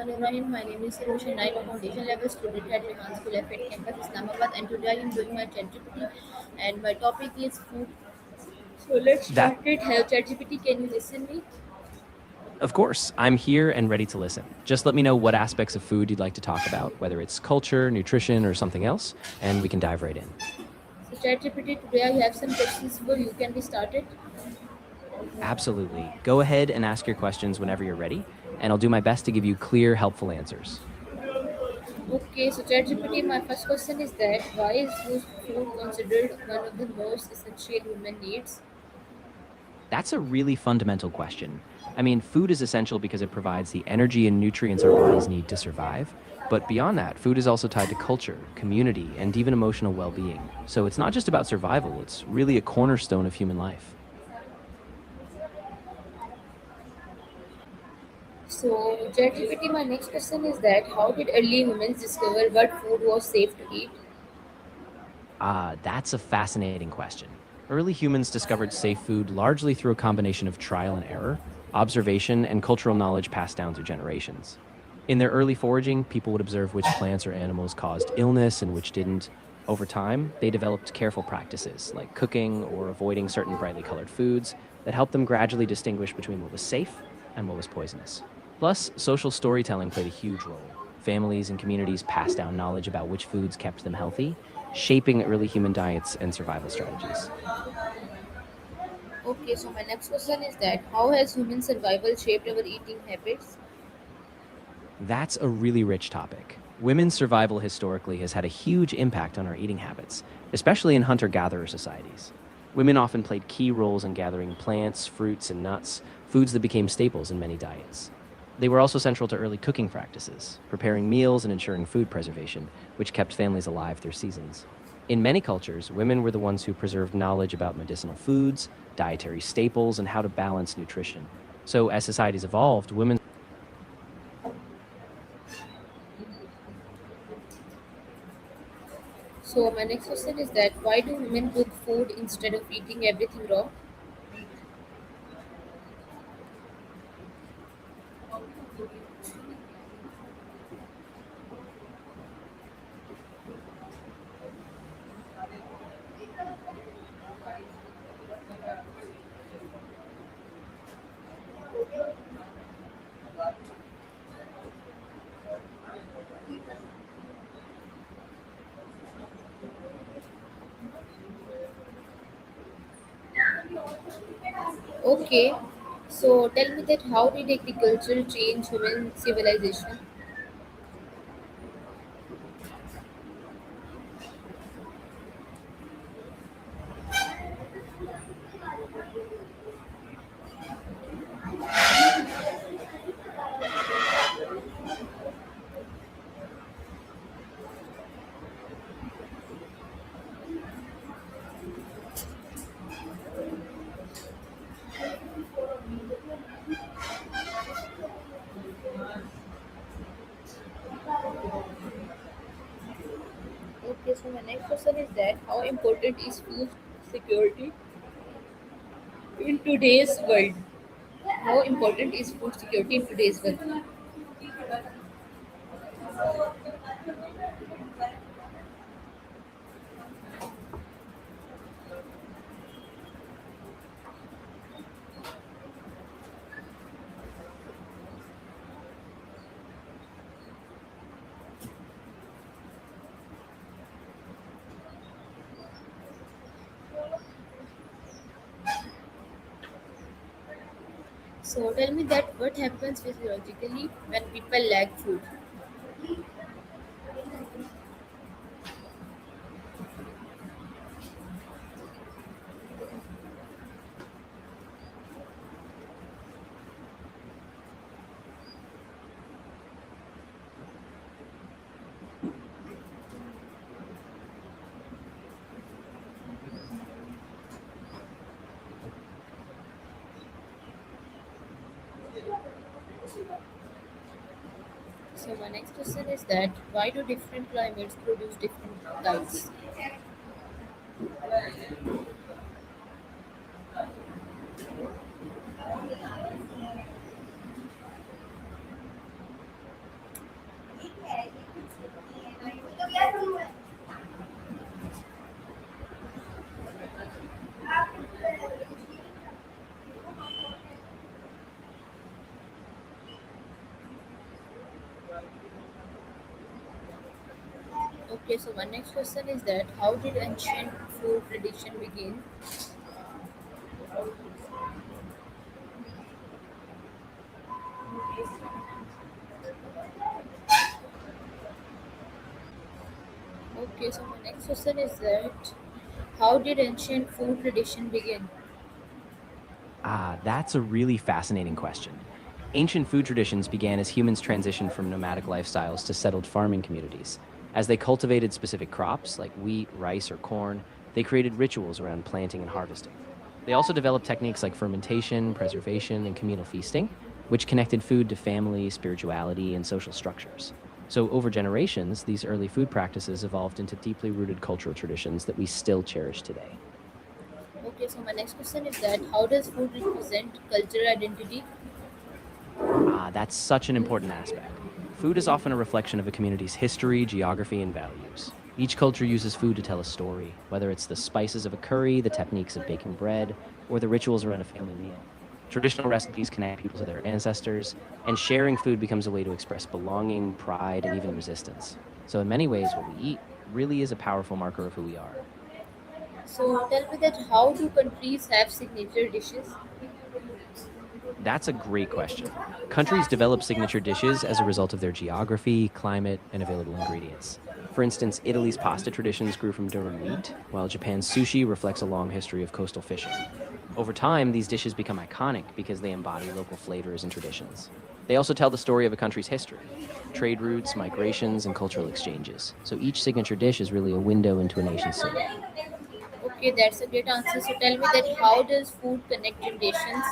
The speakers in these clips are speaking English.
Rahim. My name is Hirosh and I'm a foundation level student at Rehan School F at Campus Islamabad, and today I am doing my ChatGPT and my topic is food. So let's That, start it. Hello ChatGPT, can you listen me? of course, I'm here and ready to listen. Just let me know what aspects of food you'd like to talk about, whether it's culture, nutrition, or something else, and we can dive right in. So ChatGPT, today I have some questions for you. Can we start it? Absolutely. Go ahead and ask your questions whenever you're ready, and I'll do my best to give you clear, helpful answers. Okay, so ChatGPT, my first question is that why is food considered one of the most essential human needs? That's a really fundamental question. I mean, food is essential because it provides the energy and nutrients our bodies need to survive. But beyond that, food is also tied to culture, community, and even emotional well being. So it's not just about survival, it's really a cornerstone of human life. So ChatGPT, my next question is that how did early humans discover what food was safe to eat? Ah, that's a fascinating question. Early humans discovered safe food largely through a combination of trial and error, observation, and cultural knowledge passed down through generations. In their early foraging, people would observe which plants or animals caused illness and which didn't. Over time, they developed careful practices like cooking or avoiding certain brightly colored foods that helped them gradually distinguish between what was safe and what was poisonous. Plus, social storytelling played a huge role. Families and communities passed down knowledge about which foods kept them healthy, shaping early human diets and survival strategies. Okay, so my next question is that how has human survival shaped our eating habits? That's a really rich topic. Women's survival historically has had a huge impact on our eating habits, especially in hunter gatherer societies. Women often played key roles in gathering plants, fruits, and nuts, foods that became staples in many diets. They were also central to early cooking practices, preparing meals and ensuring food preservation, which kept families alive through seasons. In many cultures, women were the ones who preserved knowledge about medicinal foods, dietary staples, and how to balance nutrition. So, as societies evolved, women. So my next question is that why do women cook food instead of eating everything raw? Okay, so tell me that how did agriculture change human civilization? Okay, so my next question is that how important is food security in today's world? How important is food security in today's world? So tell me that what happens physiologically when people lack food? So my next question is that why do different climates produce different diets? Okay, so my next question is that how did ancient food tradition begin? Okay, so my next question is that how did ancient food tradition begin? That's a really fascinating question. Ancient food traditions began as humans transitioned from nomadic lifestyles to settled farming communities. As they cultivated specific crops like wheat, rice, or corn, they created rituals around planting and harvesting. They also developed techniques like fermentation, preservation, and communal feasting, which connected food to family, spirituality, and social structures. So, over generations, these early food practices evolved into deeply rooted cultural traditions that we still cherish today. Okay, so my next question is that how does food represent cultural identity? That's such an important aspect. Food is often a reflection of a community's history, geography, and values. Each culture uses food to tell a story, whether it's the spices of a curry, the techniques of baking bread, or the rituals around a family meal. Traditional recipes connect people to their ancestors, and sharing food becomes a way to express belonging, pride, and even resistance. So, in many ways, what we eat really is a powerful marker of who we are. So tell me that how do countries have signature dishes? That's a great question. Countries develop signature dishes as a result of their geography, climate, and available ingredients. For instance, Italy's pasta traditions grew from durum wheat, while Japan's sushi reflects a long history of coastal fishing. Over time, these dishes become iconic because they embody local flavors and traditions. They also tell the story of a country's history, trade routes, migrations, and cultural exchanges. So each signature dish is really a window into a nation's soul. Okay, that's a great answer. So tell me that how does food connect generations?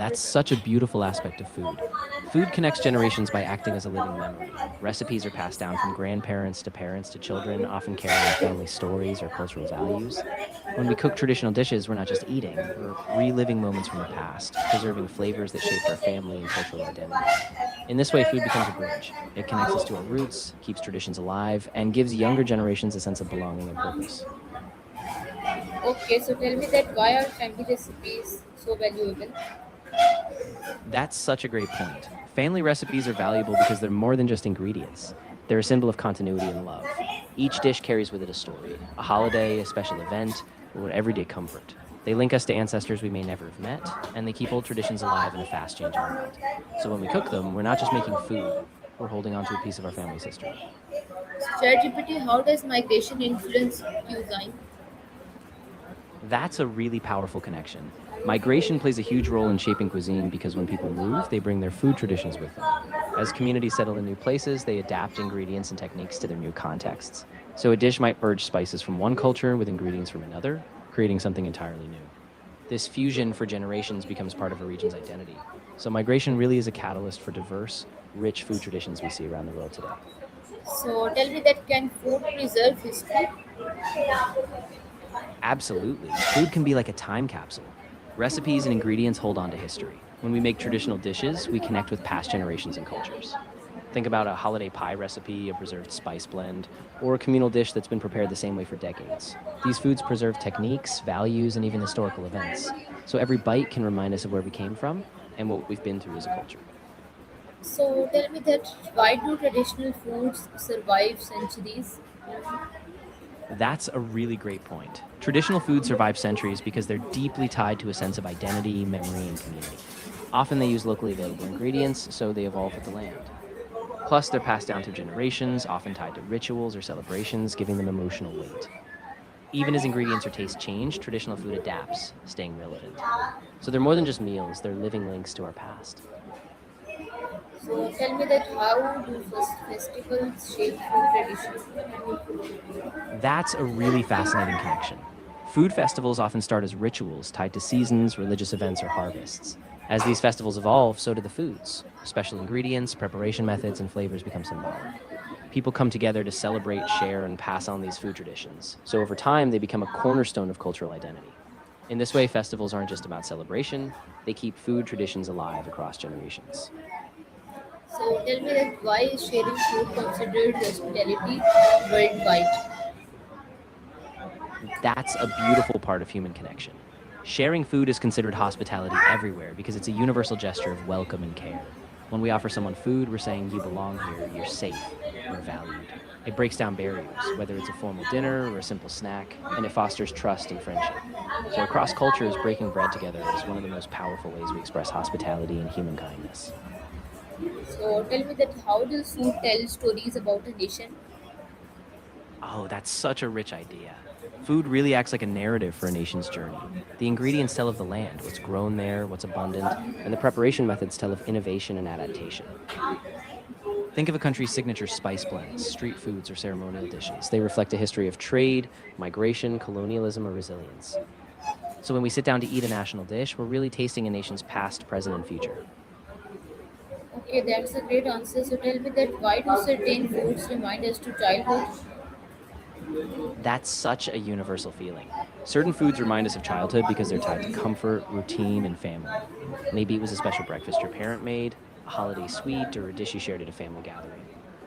That's such a beautiful aspect of food. Food connects generations by acting as a living memory. Recipes are passed down from grandparents to parents to children, often carrying family stories or cultural values. When we cook traditional dishes, we're not just eating, we're reliving moments from the past, preserving flavors that shaped our family and cultural identity. In this way, food becomes a bridge. It connects us to our roots, keeps traditions alive, and gives younger generations a sense of belonging and purpose. Okay, so tell me that why are family recipes so valuable? That's such a great point. Family recipes are valuable because they're more than just ingredients. They're a symbol of continuity and love. Each dish carries with it a story, a holiday, a special event, or an everyday comfort. They link us to ancestors we may never have met, and they keep old traditions alive in a fast changing world. So when we cook them, we're not just making food, we're holding on to a piece of our family's history. Chatgpt, how does migration influence cuisine? That's a really powerful connection. Migration plays a huge role in shaping cuisine because when people move, they bring their food traditions with them. As communities settle in new places, they adapt ingredients and techniques to their new contexts. So a dish might merge spices from one culture with ingredients from another, creating something entirely new. This fusion for generations becomes part of a region's identity. So migration really is a catalyst for diverse, rich food traditions we see around the world today. So tell me that can food preserve history? Absolutely. Food can be like a time capsule. Recipes and ingredients hold on to history. When we make traditional dishes, we connect with past generations and cultures. Think about a holiday pie recipe, a preserved spice blend, or a communal dish that's been prepared the same way for decades. These foods preserve techniques, values, and even historical events. So every bite can remind us of where we came from and what we've been through as a culture. So tell me that why do traditional foods survive centuries? That's a really great point. Traditional foods survive centuries because they're deeply tied to a sense of identity, memory, and community. Often they use locally available ingredients, so they evolve with the land. Plus, they're passed down through generations, often tied to rituals or celebrations, giving them emotional weight. Even as ingredients or taste change, traditional food adapts, staying relevant. So they're more than just meals, they're living links to our past. So tell me that how do festivals shape food tradition? That's a really fascinating connection. Food festivals often start as rituals tied to seasons, religious events, or harvests. As these festivals evolve, so do the foods. Special ingredients, preparation methods, and flavors become symbolic. People come together to celebrate, share, and pass on these food traditions. So over time, they become a cornerstone of cultural identity. In this way, festivals aren't just about celebration, they keep food traditions alive across generations. So tell me that why is sharing food considered hospitality worldwide? That's a beautiful part of human connection. Sharing food is considered hospitality everywhere because it's a universal gesture of welcome and care. When we offer someone food, we're saying, you belong here, you're safe, you're valued. It breaks down barriers, whether it's a formal dinner or a simple snack, and it fosters trust and friendship. So, across cultures, breaking bread together is one of the most powerful ways we express hospitality and human kindness. So tell me that how does food tell stories about a nation? Oh, that's such a rich idea. Food really acts like a narrative for a nation's journey. The ingredients tell of the land, what's grown there, what's abundant, and the preparation methods tell of innovation and adaptation. Think of a country's signature spice blends, street foods, or ceremonial dishes. They reflect a history of trade, migration, colonialism, or resilience. So when we sit down to eat a national dish, we're really tasting a nation's past, present, and future. Okay, that's a great answer. So tell me that why do certain foods remind us to childhood? That's such a universal feeling. Certain foods remind us of childhood because they're tied to comfort, routine, and family. Maybe it was a special breakfast your parent made, a holiday sweet, or a dish you shared at a family gathering.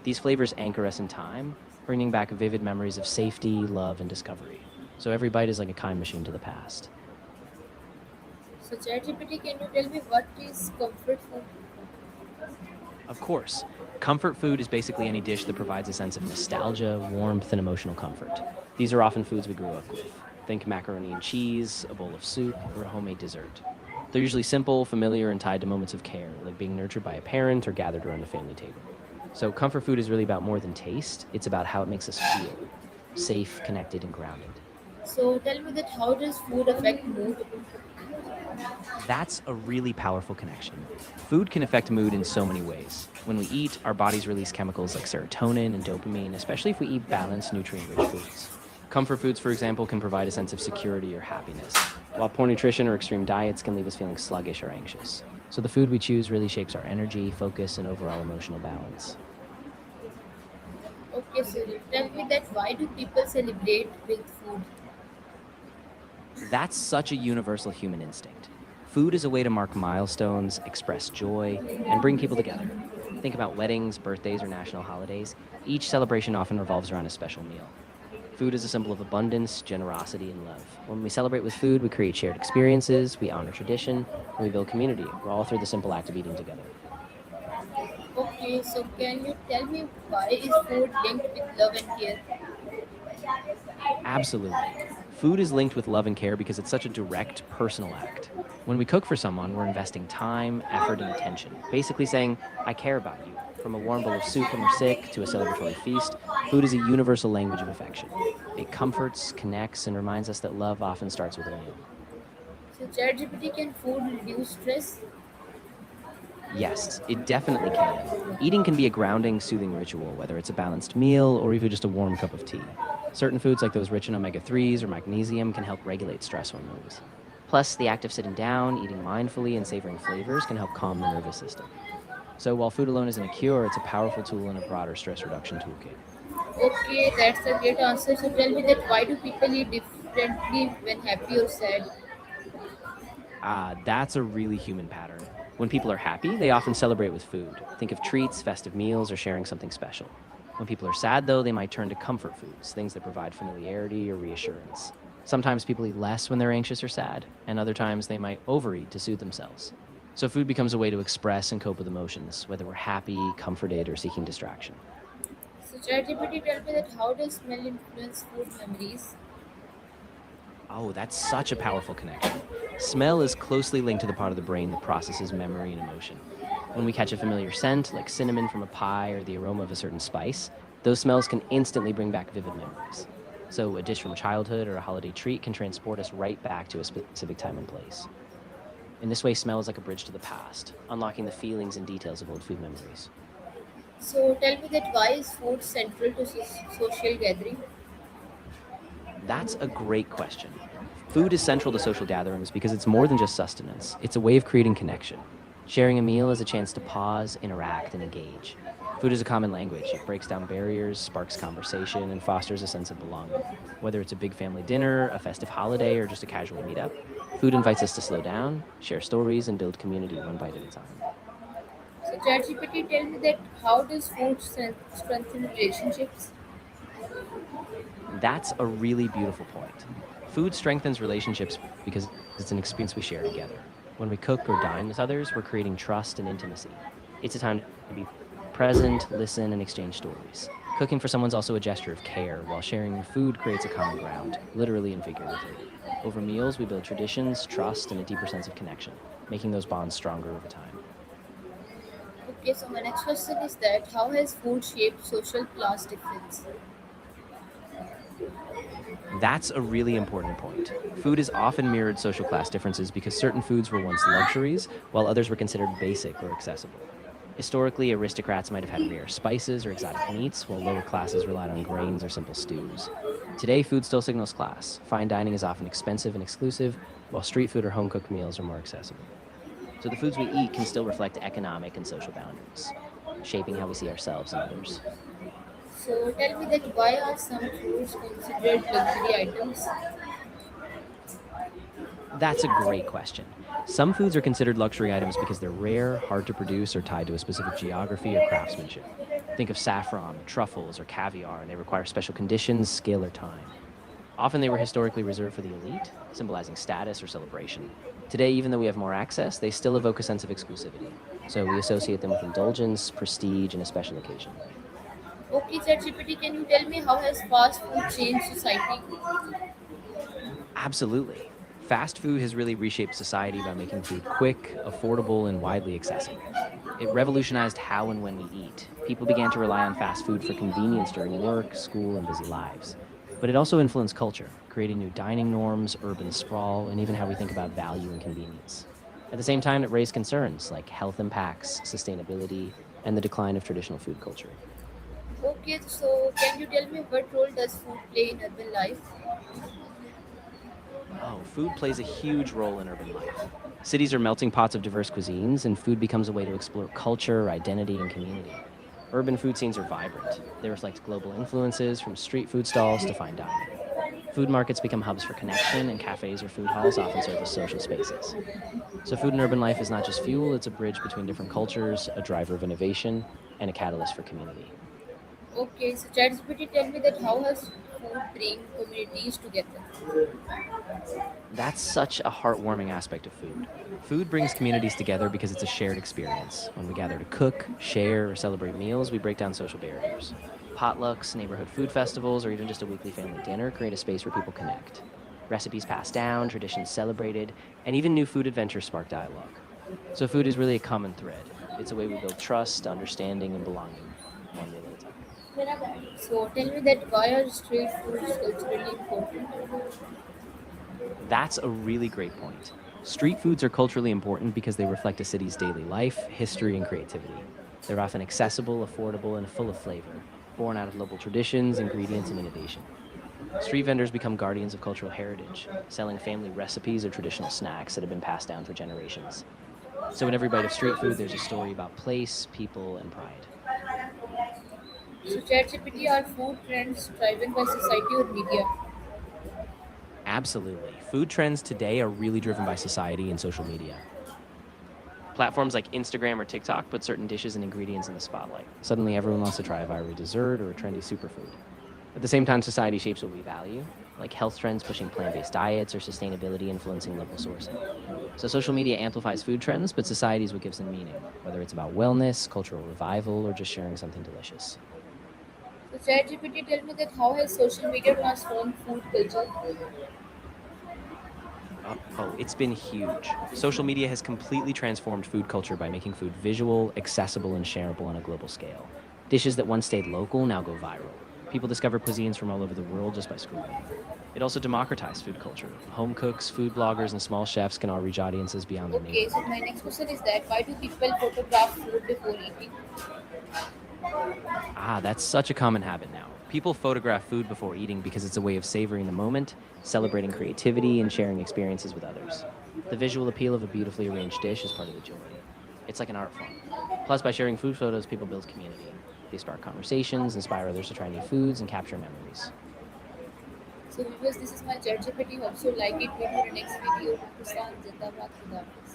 These flavors anchor us in time, bringing back vivid memories of safety, love, and discovery. So every bite is like a time machine to the past. So ChatGPT, can you tell me what is comfort food? Of course, comfort food is basically any dish that provides a sense of nostalgia, warmth, and emotional comfort. These are often foods we grew up with. Think macaroni and cheese, a bowl of soup, or a homemade dessert. They're usually simple, familiar, and tied to moments of care, like being nurtured by a parent or gathered around a family table. So, comfort food is really about more than taste, it's about how it makes us feel safe, connected, and grounded. So tell me that how does food affect mood? That's a really powerful connection. Food can affect mood in so many ways. When we eat, our bodies release chemicals like serotonin and dopamine, especially if we eat balanced, nutrient rich foods. Comfort foods, for example, can provide a sense of security or happiness, while poor nutrition or extreme diets can leave us feeling sluggish or anxious. So the food we choose really shapes our energy, focus, and overall emotional balance. Okay, so tell me that why do people celebrate with food? That's such a universal human instinct. Food is a way to mark milestones, express joy, and bring people together. Think about weddings, birthdays, or national holidays. Each celebration often revolves around a special meal. Food is a symbol of abundance, generosity, and love. When we celebrate with food, we create shared experiences, we honor tradition, and we build community. We're all through the simple act of eating together. Okay, so can you tell me why is food linked with love and care? Absolutely. Food is linked with love and care because it's such a direct, personal act. When we cook for someone, we're investing time, effort, and attention, basically saying, I care about you. From a warm bowl of soup when we're sick to a celebratory feast, food is a universal language of affection. It comforts, connects, and reminds us that love often starts with a meal. So ChatGPT, can food reduce stress? Yes, it definitely can. Eating can be a grounding, soothing ritual, whether it's a balanced meal or even just a warm cup of tea. Certain foods, like those rich in omega 3s or magnesium, can help regulate stress hormones. Plus, the act of sitting down, eating mindfully, and savoring flavors can help calm the nervous system. So, while food alone isn't a cure, it's a powerful tool in a broader stress reduction toolkit. Okay, that's a great answer. So tell me that why do people eat differently when happy or sad? That's a really human pattern. When people are happy, they often celebrate with food. Think of treats, festive meals, or sharing something special. When people are sad, though, they might turn to comfort foods, things that provide familiarity or reassurance. Sometimes people eat less when they're anxious or sad, and other times they might overeat to soothe themselves. So food becomes a way to express and cope with emotions, whether we're happy, comforted, or seeking distraction. So ChatGPT, tell me that how does smell influence food memories? Oh, that's such a powerful connection. Smell is closely linked to the part of the brain that processes memory and emotion. When we catch a familiar scent, like cinnamon from a pie or the aroma of a certain spice, those smells can instantly bring back vivid memories. So, a dish from childhood or a holiday treat can transport us right back to a specific time and place. In this way, smell is like a bridge to the past, unlocking the feelings and details of old food memories. So tell me that why is food central to social gathering? That's a great question. Food is central to social gatherings because it's more than just sustenance, it's a way of creating connection. Sharing a meal is a chance to pause, interact, and engage. Food is a common language. It breaks down barriers, sparks conversation, and fosters a sense of belonging. Whether it's a big family dinner, a festive holiday, or just a casual meetup, food invites us to slow down, share stories, and build community one bite at a time. So ChatGPT, tell me that how does food strengthen relationships? That's a really beautiful point. Food strengthens relationships because it's an experience we share together. When we cook or dine with others, we're creating trust and intimacy. It's a time to be present, listen, and exchange stories. Cooking for someone's also a gesture of care, while sharing your food creates a common ground, literally and figuratively. Over meals, we build traditions, trust, and a deeper sense of connection, making those bonds stronger over time. Okay, so my next question is that how has food shaped social class difference? That's a really important point. Food has often mirrored social class differences because certain foods were once luxuries, while others were considered basic or accessible. Historically, aristocrats might have had rare spices or exotic meats, while lower classes relied on grains or simple stews. Today, food still signals class. Fine dining is often expensive and exclusive, while street food or home cooked meals are more accessible. So the foods we eat can still reflect economic and social boundaries, shaping how we see ourselves and others. So tell me that why are some foods considered luxury items? That's a great question. Some foods are considered luxury items because they're rare, hard to produce, or tied to a specific geography or craftsmanship. Think of saffron, truffles, or caviar, and they require special conditions, skill, or time. Often they were historically reserved for the elite, symbolizing status or celebration. Today, even though we have more access, they still evoke a sense of exclusivity. So we associate them with indulgence, prestige, and a special occasion. Okay, ChatGPT, can you tell me how has fast food changed society? Absolutely. Fast food has really reshaped society by making food quick, affordable, and widely accessible. It revolutionized how and when we eat. People began to rely on fast food for convenience during work, school, and busy lives. But it also influenced culture, creating new dining norms, urban sprawl, and even how we think about value and convenience. At the same time, it raised concerns like health impacts, sustainability, and the decline of traditional food culture. Okay, so can you tell me what role does food play in urban life? Oh, food plays a huge role in urban life. Cities are melting pots of diverse cuisines, and food becomes a way to explore culture, identity, and community. Urban food scenes are vibrant. They reflect global influences from street food stalls to fine dining. Food markets become hubs for connection, and cafes or food halls often serve as social spaces. So, food in urban life is not just fuel, it's a bridge between different cultures, a driver of innovation, and a catalyst for community. Okay, so ChatGPT, tell me that how has food bring communities together? That's such a heartwarming aspect of food. Food brings communities together because it's a shared experience. When we gather to cook, share, or celebrate meals, we break down social barriers. Potlucks, neighborhood food festivals, or even just a weekly family dinner create a space where people connect. Recipes passed down, traditions celebrated, and even new food adventures spark dialogue. So, food is really a common thread. It's a way we build trust, understanding, and belonging, one meal at a time. So tell me that why are street foods culturally important? That's a really great point. Street foods are culturally important because they reflect a city's daily life, history, and creativity. They're often accessible, affordable, and full of flavor, born out of local traditions, ingredients, and innovation. Street vendors become guardians of cultural heritage, selling family recipes or traditional snacks that have been passed down for generations. So, in every bite of street food, there's a story about place, people, and pride. So ChatGPT are food trends driven by society or media? Absolutely. Food trends today are really driven by society and social media. Platforms like Instagram or TikTok put certain dishes and ingredients in the spotlight. Suddenly, everyone wants to try a viral dessert or a trendy superfood. At the same time, society shapes what we value, like health trends pushing plant based diets or sustainability influencing local sourcing. So, social media amplifies food trends, but society is what gives them meaning, whether it's about wellness, cultural revival, or just sharing something delicious. So ChatGPT, tell me that how has social media transformed food culture? Oh, it's been huge. Social media has completely transformed food culture by making food visual, accessible, and shareable on a global scale. Dishes that once stayed local now go viral. People discover cuisines from all over the world just by scrolling. It also democratized food culture. Home cooks, food bloggers, and small chefs can all reach audiences beyond their Okay, so neighborhood. my next question is that why do people photograph food before eating? That's such a common habit now. People photograph food before eating because it's a way of savoring the moment, celebrating creativity, and sharing experiences with others. The visual appeal of a beautifully arranged dish is part of the joy. It's like an art form. Plus, by sharing food photos, people build community. They spark conversations, inspire others to try new foods, and capture memories. So viewers, this is my ChatGPT. Hope you like it. Meet you in the next video. Pakistan Zindabad Khuda Hafiz.